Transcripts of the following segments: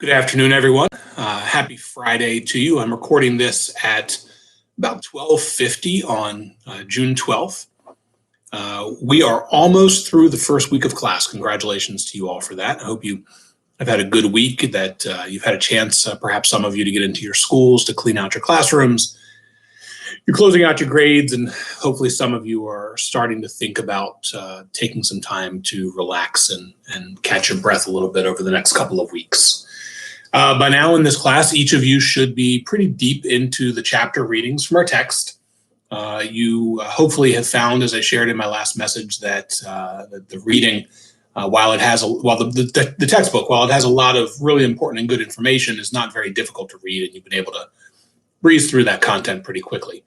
Good afternoon, everyone. Happy Friday to you. I'm recording this at about 12:50 on June 12th. We are almost through the first week of class. Congratulations to you all for that. I hope you have had a good week, that you've had a chance, perhaps some of you, to get into your schools, to clean out your classrooms. You're closing out your grades, and hopefully some of you are starting to think about taking some time to relax and catch your breath a little bit over the next couple of weeks. By now in this class, each of you should be pretty deep into the chapter readings from our text. You hopefully have found, as I shared in my last message, that the reading, while the textbook, while it has a lot of really important and good information, is not very difficult to read, and you've been able to breeze through that content pretty quickly.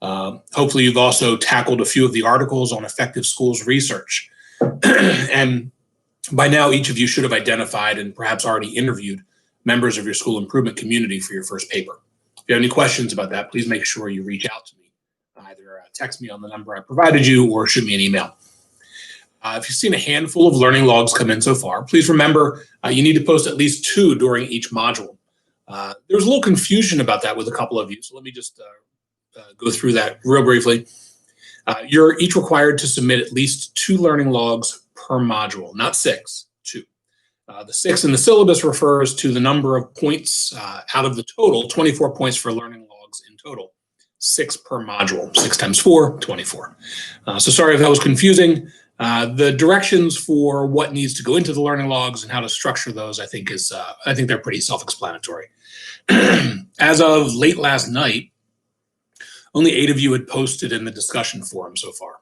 Hopefully you've also tackled a few of the articles on effective schools research. And by now, each of you should have identified and perhaps already interviewed members of your school improvement community for your first paper. If you have any questions about that, please make sure you reach out to me. Either text me on the number I provided you or shoot me an email. If you've seen a handful of learning logs come in so far, please remember you need to post at least 2 during each module. There was a little confusion about that with a couple of you, so let me just go through that real briefly. You're each required to submit at least 2 learning logs per module, not 6, 2. The 6 in the syllabus refers to the number of points out of the total, 24 points for learning logs in total, 6 per module, 6 times 4, 24. So sorry if that was confusing. The directions for what needs to go into the learning logs and how to structure those, I think they're pretty self-explanatory. As of late last night, only 8 of you had posted in the discussion forum so far.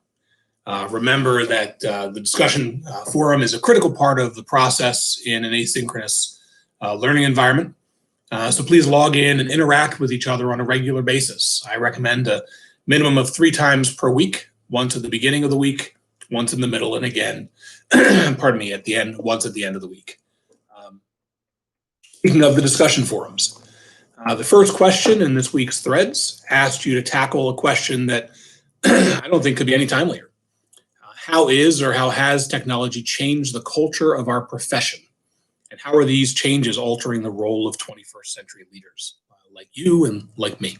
Remember that the discussion forum is a critical part of the process in an asynchronous learning environment. So please log in and interact with each other on a regular basis. I recommend a minimum of 3 times per week, once at the beginning of the week, once in the middle, and again, pardon me, at the end, once at the end of the week. Speaking of the discussion forums, the first question in this week's threads asked you to tackle a question that I don't think could be any timelier. How has technology changed the culture of our profession? And how are these changes altering the role of 21st century leaders like you and like me?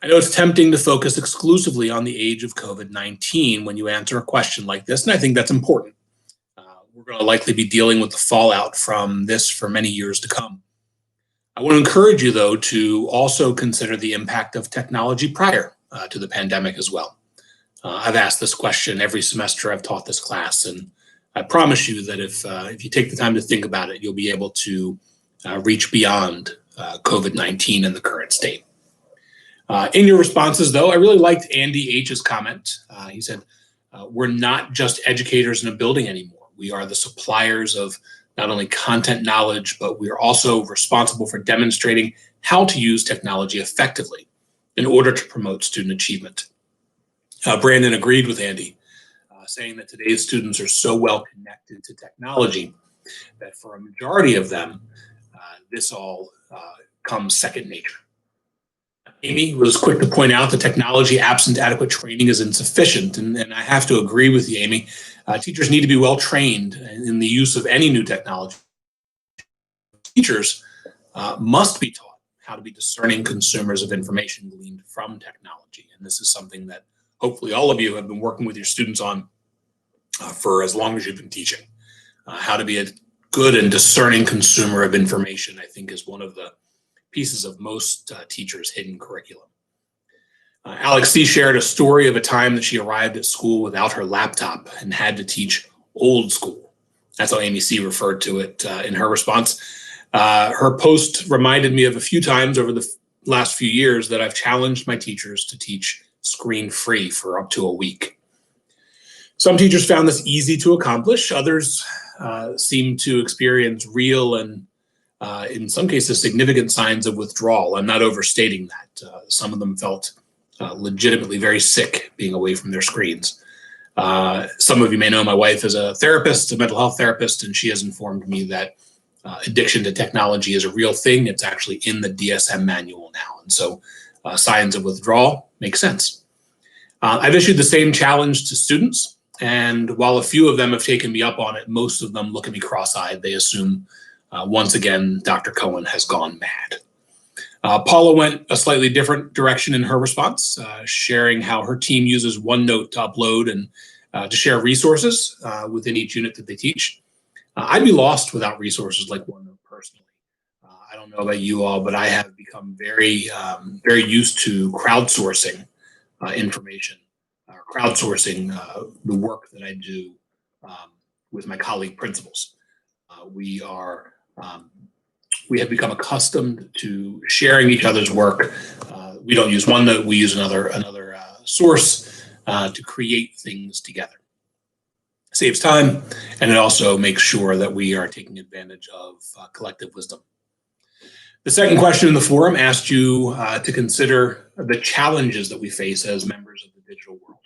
I know it's tempting to focus exclusively on the age of COVID-19 when you answer a question like this, and I think that's important. We're going to likely be dealing with the fallout from this for many years to come. I want to encourage you, though, to also consider the impact of technology prior to the pandemic as well. I've asked this question every semester I've taught this class, and I promise you that if you take the time to think about it, you'll be able to reach beyond COVID-19 in the current state. In your responses, though, I really liked Andy H's comment. He said, we're not just educators in a building anymore. We are the suppliers of not only content knowledge, but we are also responsible for demonstrating how to use technology effectively in order to promote student achievement. Brandon agreed with Andy, saying that today's students are so well connected to technology that for a majority of them, this all comes second nature. Amy was quick to point out that technology absent adequate training is insufficient, and I have to agree with you, Amy. Teachers need to be well trained in the use of any new technology. Teachers must be taught how to be discerning consumers of information gleaned from technology, and this is something that hopefully all of you have been working with your students on for as long as you've been teaching. How to be a good and discerning consumer of information, I think, is one of the pieces of most teachers' hidden curriculum. Alex C. shared a story of a time that she arrived at school without her laptop and had to teach old school. That's how Amy C. referred to it in her response. Her post reminded me of a few times over the last few years that I've challenged my teachers to teach screen-free for up to a week. Some teachers found this easy to accomplish. Others seemed to experience real and, in some cases, significant signs of withdrawal. I'm not overstating that. Some of them felt legitimately very sick being away from their screens. Some of you may know my wife is a therapist, a mental health therapist, and she has informed me that addiction to technology is a real thing. It's actually in the DSM manual now. And so signs of withdrawal make sense. I've issued the same challenge to students, and while a few of them have taken me up on it, most of them look at me cross-eyed. They assume Once again, Dr. Cohen has gone mad. Paula went a slightly different direction in her response, sharing how her team uses OneNote to upload and to share resources within each unit that they teach. I'd be lost without resources like OneNote personally. I don't know about you all, but I have become very used to crowdsourcing information, crowdsourcing the work that I do with my colleague principals. We have become accustomed to sharing each other's work. We don't use OneNote; we use another source to create things together. It saves time, and it also makes sure that we are taking advantage of collective wisdom. The second question in the forum asked you to consider the challenges that we face as members of the digital world.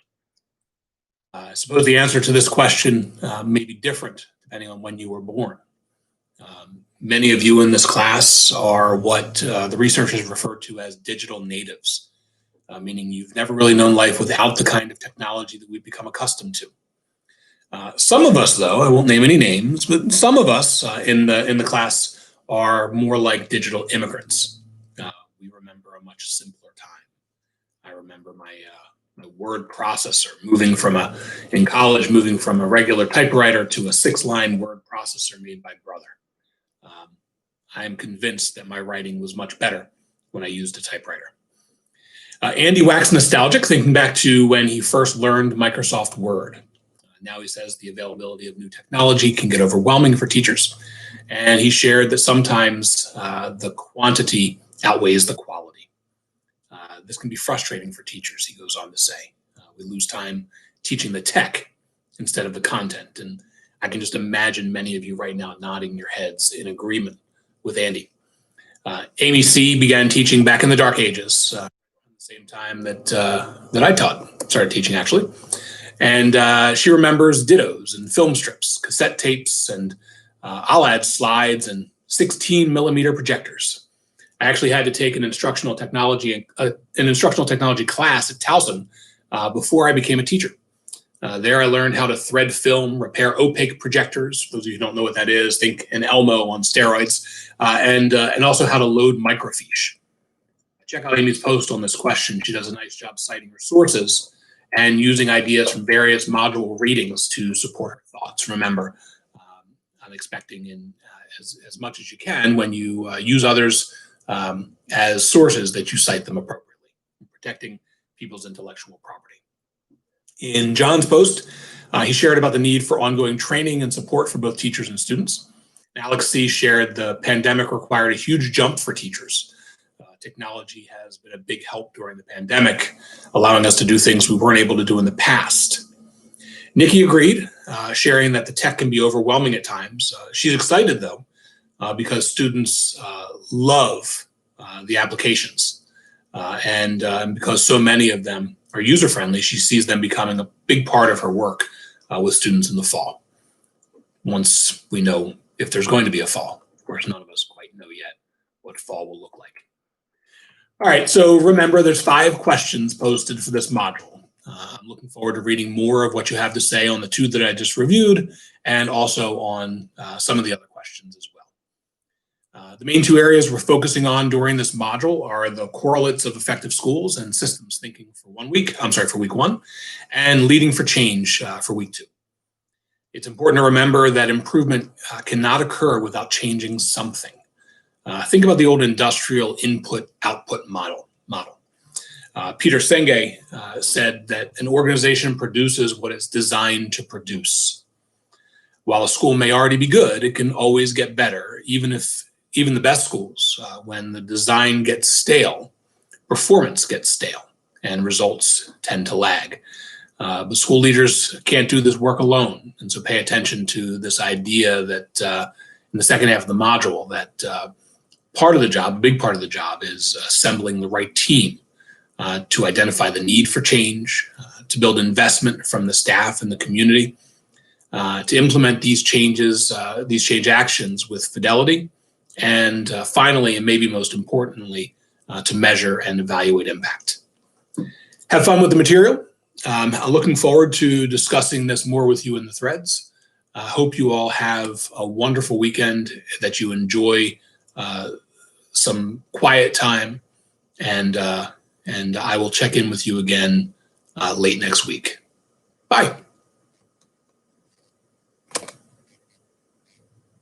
I suppose the answer to this question may be different depending on when you were born. Many of you in this class are what the researchers refer to as digital natives, meaning you've never really known life without the kind of technology that we've become accustomed to. Some of us, though, I won't name any names, but some of us in the class are more like digital immigrants. We remember a much simpler time. I remember my word processor in college, moving from a regular typewriter to a 6-line word processor made by Brother. I am convinced that my writing was much better when I used a typewriter. Andy waxed nostalgic, thinking back to when he first learned Microsoft Word. Now he says the availability of new technology can get overwhelming for teachers. And he shared that sometimes the quantity outweighs the quality. This can be frustrating for teachers, he goes on to say. We lose time teaching the tech instead of the content. And I can just imagine many of you right now nodding your heads in agreement with Andy. Amy C. began teaching back in the dark ages, at the same time that I started teaching actually. And she remembers dittos and film strips, cassette tapes, and I'll add slides and 16mm projectors. I actually had to take an instructional technology class at Towson before I became a teacher. There I learned how to thread film, repair opaque projectors. For those of you who don't know what that is, think an Elmo on steroids, and also how to load microfiche. Check out Amy's post on this question. She does a nice job citing her sources and using ideas from various module readings to support her thoughts. Remember, I'm expecting in as much as you can when you use others as sources that you cite them appropriately, protecting people's intellectual property. In John's post, he shared about the need for ongoing training and support for both teachers and students. And Alex C. shared the pandemic required a huge jump for teachers. Technology has been a big help during the pandemic, allowing us to do things we weren't able to do in the past. Nikki agreed, sharing that the tech can be overwhelming at times. She's excited, though, because students love the applications. And because so many of them are user-friendly, she sees them becoming a big part of her work with students in the fall. Once we know if there's going to be a fall. Of course, none of us quite know yet what fall will look like. All right, so remember there's 5 questions posted for this module. I'm looking forward to reading more of what you have to say on the 2 that I just reviewed and also on some of the other questions as well. The main 2 areas we're focusing on during this module are the correlates of effective schools and systems thinking for week 1, and leading for change for week 2. It's important to remember that improvement cannot occur without changing something. Think about the old industrial input-output model. Peter Senge said that an organization produces what it's designed to produce. While a school may already be good, it can always get better, even the best schools. When the design gets stale, performance gets stale, and results tend to lag. But school leaders can't do this work alone, and so pay attention to this idea that in the second half of the module, that a big part of the job is assembling the right team to identify the need for change, to build investment from the staff and the community, to implement these change actions with fidelity, and finally, and maybe most importantly, to measure and evaluate impact. Have fun with the material. I'm looking forward to discussing this more with you in the threads. I hope you all have a wonderful weekend, that you enjoy some quiet time, and I will check in with you again late next week. Bye.